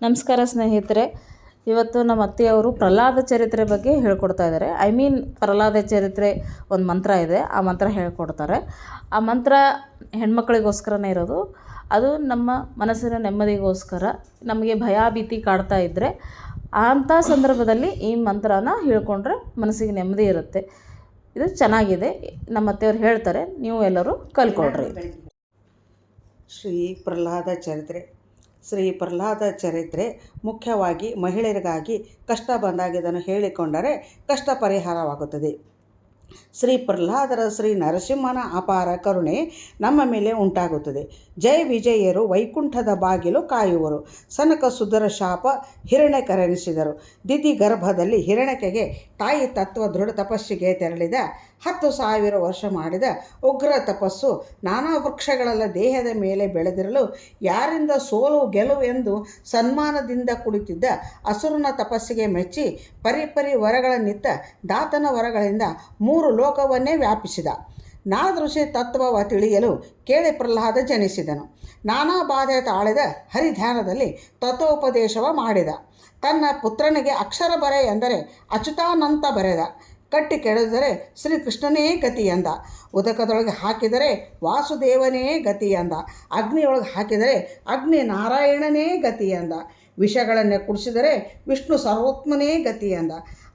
ನಮಸ್ಕಾರ ಸ್ನೇಹಿತರೆ. ಇವತ್ತು ನಮ್ಮ ಅತ್ತೆಯವರು ಪ್ರಹ್ಲಾದ ಚರಿತ್ರೆ ಬಗ್ಗೆ ಹೇಳ್ಕೊಡ್ತಾ ಇದ್ದಾರೆ. ಪ್ರಹ್ಲಾದ ಚರಿತ್ರೆ ಒಂದು ಮಂತ್ರ ಇದೆ, ಆ ಮಂತ್ರ ಹೇಳ್ಕೊಡ್ತಾರೆ. ಆ ಮಂತ್ರ ಹೆಣ್ಮಕ್ಳಿಗೋಸ್ಕರನೇ ಇರೋದು. ಅದು ನಮ್ಮ ಮನಸ್ಸಿನ ನೆಮ್ಮದಿಗೋಸ್ಕರ. ನಮಗೆ ಭಯ ಭೀತಿ ಕಾಡ್ತಾ ಇದ್ದರೆ ಅಂಥ ಸಂದರ್ಭದಲ್ಲಿ ಈ ಮಂತ್ರನ ಹೇಳ್ಕೊಂಡ್ರೆ ಮನಸ್ಸಿಗೆ ನೆಮ್ಮದಿ ಇರುತ್ತೆ. ಇದು ಚೆನ್ನಾಗಿದೆ, ನಮ್ಮ ಅತ್ತೆಯವರು ಹೇಳ್ತಾರೆ, ನೀವು ಎಲ್ಲರೂ ಕಲ್ಕೊಳ್ರಿ. ಶ್ರೀ ಪ್ರಹ್ಲಾದ ಚರಿತ್ರೆ ಮುಖ್ಯವಾಗಿ ಮಹಿಳೆಯರಿಗಾಗಿ ಕಷ್ಟ ಬಂದಾಗ ಇದನ್ನು ಹೇಳಿಕೊಂಡರೆ ಕಷ್ಟ ಪರಿಹಾರವಾಗುತ್ತದೆ. ಶ್ರೀ ಪ್ರಹ್ಲಾದರ ಶ್ರೀ ನರಸಿಂಹನ ಅಪಾರ ಕರುಣೆ ನಮ್ಮ ಮೇಲೆ ಉಂಟಾಗುತ್ತದೆ. ಜಯ ವಿಜಯರು ವೈಕುಂಠದ ಬಾಗಿಲು ಕಾಯುವರು. ಸನಕ ಸುಧರ ಶಾಪ ಹಿರಣ್ಯಕರೆನಿಸಿದರು. ದಿತಿ ಗರ್ಭದಲ್ಲಿ ಹಿರಣ್ಯಕೆಗೆ ತಾಯಿ ತತ್ವ ದೃಢ ತಪಸ್ಸಿಗೆ ತೆರಳಿದ 10,000 ವರ್ಷ ಮಾಡಿದ ಉಗ್ರ ತಪಸ್ಸು ನಾನಾ ವೃಕ್ಷಗಳೆಲ್ಲ ದೇಹದ ಮೇಲೆ ಬೆಳೆದಿರಲು ಯಾರಿಂದ ಸೋಲು ಗೆಲುವು ಎಂದು ಸನ್ಮಾನದಿಂದ ಕುಳಿತಿದ್ದ ಅಸುರನ ತಪಸ್ಸಿಗೆ ಮೆಚ್ಚಿ ಪರಿಪರಿ ವರಗಳನ್ನಿತ್ತ ದಾತನ ವರಗಳಿಂದ 3 ಲೋಕವನ್ನೇ ವ್ಯಾಪಿಸಿದ. ನಾದೃಶಿ ತತ್ವವ ತಿಳಿಯಲು ಕೇಳಿ ಪ್ರಹ್ಲಾದ ಜನಿಸಿದನು. ನಾನಾ ಬಾಧೆ ತಾಳಿದ ಹರಿಧ್ಯಾನದಲ್ಲಿ ತತ್ವೋಪದೇಶವ ಮಾಡಿದ. ತನ್ನ ಪುತ್ರನಿಗೆ ಅಕ್ಷರ ಬರೆ ಎಂದರೆ ಅಚ್ಯುತಾನಂತ ಬರೆದ. ಕಟ್ಟಿ ಕೆಡದರೆ ಶ್ರೀಕೃಷ್ಣನೇ ಗತಿ ಎಂದ. ಉದಕದೊಳಗೆ ಹಾಕಿದರೆ ವಾಸುದೇವನೇ ಗತಿ ಎಂದ. ಅಗ್ನಿಯೊಳಗೆ ಹಾಕಿದರೆ ಅಗ್ನಿ ನಾರಾಯಣನೇ ಗತಿ ಎಂದ. ವಿಷಗಳನ್ನೇ ಕುಡಿಸಿದರೆ ವಿಷ್ಣು ಸರ್ವೋತ್ಮನೇ ಗತಿ ಎಂದ.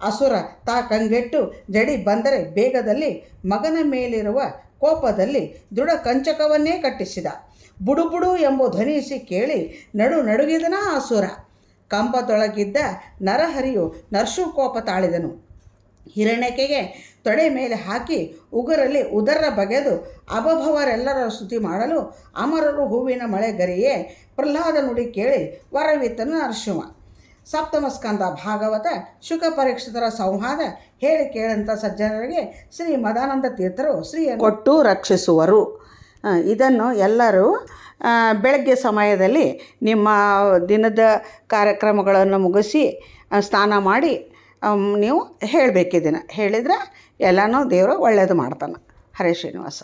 ಅಸುರ ತಾ ಕಂಗೆಟ್ಟು ಜಡಿ ಬಂದರೆ ಬೇಗದಲ್ಲಿ ಮಗನ ಮೇಲಿರುವ ಕೋಪದಲ್ಲಿ ದೃಢ ಕಂಚಕವನ್ನೇ ಕಟ್ಟಿಸಿದ. ಬುಡುಬುಡು ಎಂಬ ಧ್ವನಿಸಿ ಕೇಳಿ ನಡುಗಿದನ ಅಸುರ. ಕಂಬದೊಳಗಿದ್ದ ನರಹರಿಯು ನರಶುಕೋಪ ತಾಳಿದನು. ಹಿರಣ್ಯಕೆಗೆ ತೊಡೆ ಮೇಲೆ ಹಾಕಿ ಉಗುರಲ್ಲಿ ಉದರ ಬಗೆದು ಅಭಭವರೆಲ್ಲರ ಸ್ತುತಿ ಮಾಡಲು ಅಮರರು ಹೂವಿನ ಮಳೆಗರಿಯೇ ಪ್ರಹ್ಲಾದ ನುಡಿ ಕೇಳಿ ವರವಿತ್ತನು ನರಸಿಂಹ. ಸಪ್ತಮ ಸ್ಕಂದ ಭಾಗವತ ಶುಕ ಪರೀಕ್ಷಿತರ ಸಂವಾದ ಹೇಳಿ ಕೇಳಂಥ ಸಜ್ಜನರಿಗೆ ಶ್ರೀ ಮದಾನಂದ ತೀರ್ಥರು ಶ್ರೀಯನ್ನು ಕೊಟ್ಟು ರಕ್ಷಿಸುವರು. ಇದನ್ನು ಎಲ್ಲರೂ ಬೆಳಗ್ಗೆ ಸಮಯದಲ್ಲಿ ನಿಮ್ಮ ದಿನದ ಕಾರ್ಯಕ್ರಮಗಳನ್ನು ಮುಗಿಸಿ ಸ್ನಾನ ಮಾಡಿ ನೀವು ಹೇಳಬೇಕಿದ್ದನ್ನು ಹೇಳಿದರೆ ಎಲ್ಲನೂ ದೇವರು ಒಳ್ಳೆಯದು ಮಾಡ್ತಾನೆ. ಹರೇ ಶ್ರೀನಿವಾಸ.